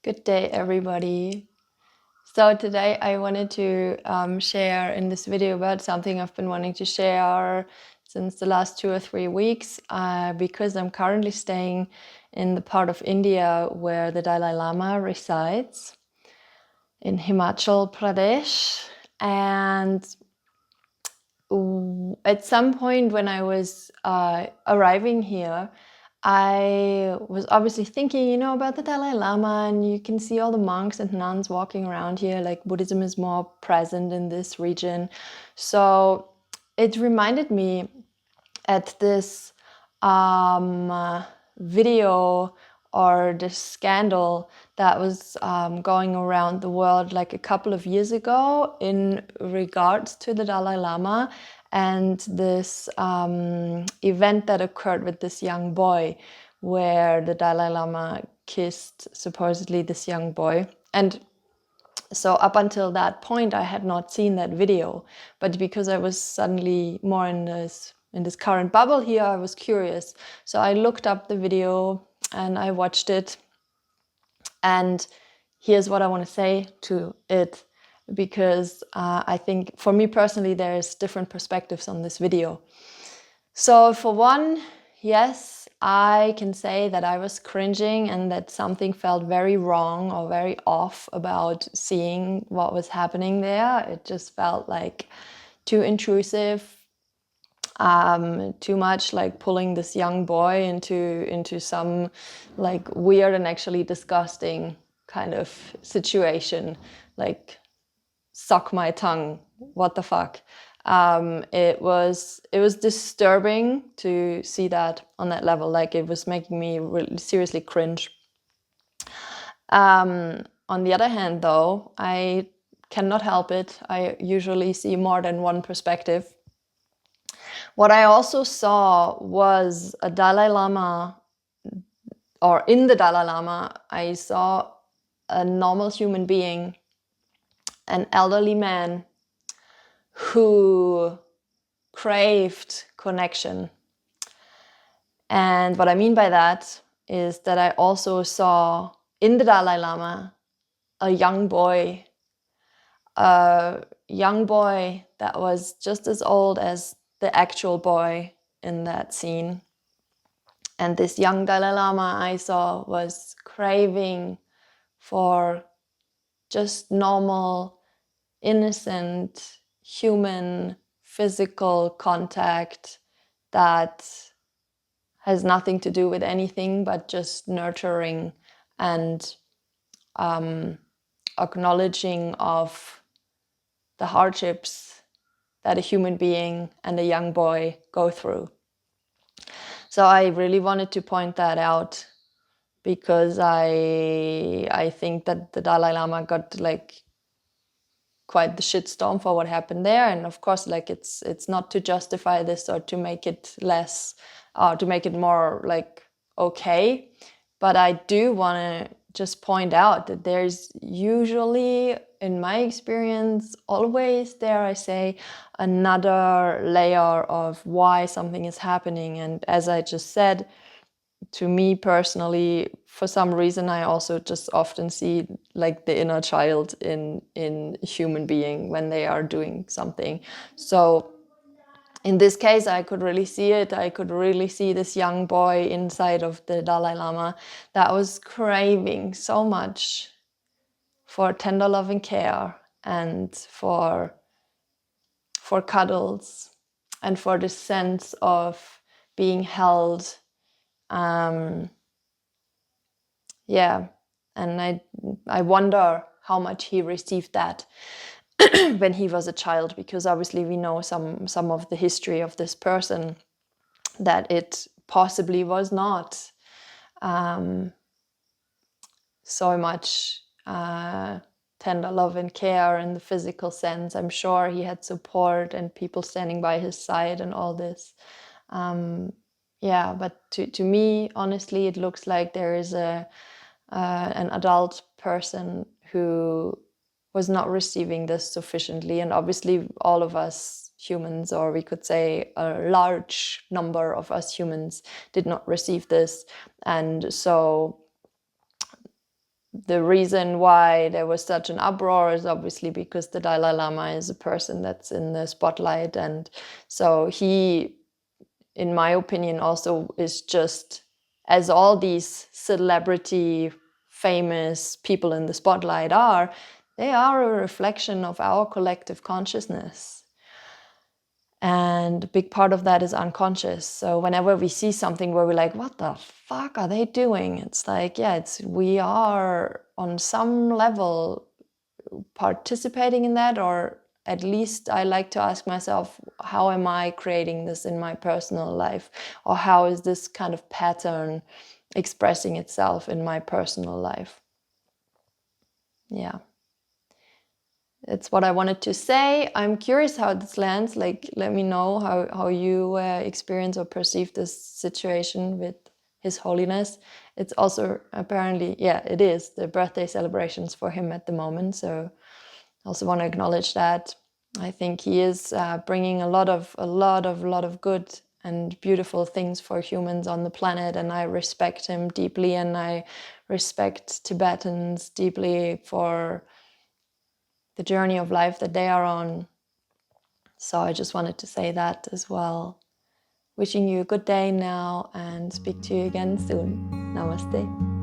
Good day, everybody. So today I wanted to share in this video about something I've been wanting to share since the last 2 or 3 weeks because I'm currently staying in the part of India where the Dalai Lama resides in Himachal Pradesh. And at some point when I was arriving here, I was obviously thinking, about the Dalai Lama, and you can see all the monks and nuns walking around here, like Buddhism is more present in this region. So it reminded me at this video or this scandal that was going around the world like a couple of years ago in regards to the Dalai Lama and this event that occurred with this young boy where the Dalai Lama kissed supposedly this young boy. And so up until that point, I had not seen that video, but because I was suddenly more in this current bubble here, I was curious. So I looked up the video and I watched it. And here's what I want to say to it, because I think for me personally, there's different perspectives on this video. So for one, yes, I can say that I was cringing and that something felt very wrong or very off about seeing what was happening there. It just felt like too intrusive, too much like pulling this young boy into some like weird and actually disgusting kind of situation, like suck my tongue, what the fuck. It was disturbing to see that on that level. Like it was making me really seriously cringe. On the other hand, though, I cannot help it. I usually see more than one perspective. What I also saw was a Dalai Lama, or in the Dalai Lama, I saw a normal human being, an elderly man who craved connection. And what I mean by that is that I also saw in the Dalai Lama a young boy that was just as old as the actual boy in that scene. And this young Dalai Lama I saw was craving for just normal, innocent, human, physical contact that has nothing to do with anything but just nurturing and acknowledging of the hardships that a human being and a young boy go through. So I really wanted to point that out because I think that the Dalai Lama got like quite the shitstorm for what happened there. And of course, like it's not to justify this or to make it less, to make it more like okay. But I do want to just point out that there's usually, in my experience, always, dare I say, another layer of why something is happening. And as I just said, to me personally, for some reason, I also just often see like the inner child in a human being when they are doing something. So in this case, I could really see it. I could really see this young boy inside of the Dalai Lama that was craving so much for tender loving care and for cuddles and for this sense of being held. And I wonder how much he received that when he was a child, because obviously we know some of the history of this person, that it possibly was not so much tender love and care in the physical sense. I'm sure he had support and people standing by his side and all this. But to me, honestly, it looks like there is an adult person who was not receiving this sufficiently. And obviously all of us humans, or we could say a large number of us humans, did not receive this. And so the reason why there was such an uproar is obviously because the Dalai Lama is a person that's in the spotlight. And so he, in my opinion, also is just, as all these celebrity, famous people in the spotlight are, they are a reflection of our collective consciousness. And a big part of that is unconscious. So whenever we see something where we're like, what the fuck are they doing? It's like, yeah, we are on some level participating in that, or at least I like to ask myself, how am I creating this in my personal life? Or how is this kind of pattern expressing itself in my personal life? Yeah. It's what I wanted to say. I'm curious how this lands. Like, let me know how you experience or perceive this situation with His Holiness. It's also apparently, yeah, it is the birthday celebrations for him at the moment. So I also want to acknowledge that. I think he is bringing a lot of good and beautiful things for humans on the planet, and I respect him deeply, and I respect Tibetans deeply for the journey of life that they are on. So I just wanted to say that as well. Wishing you a good day now, and speak to you again soon. Namaste.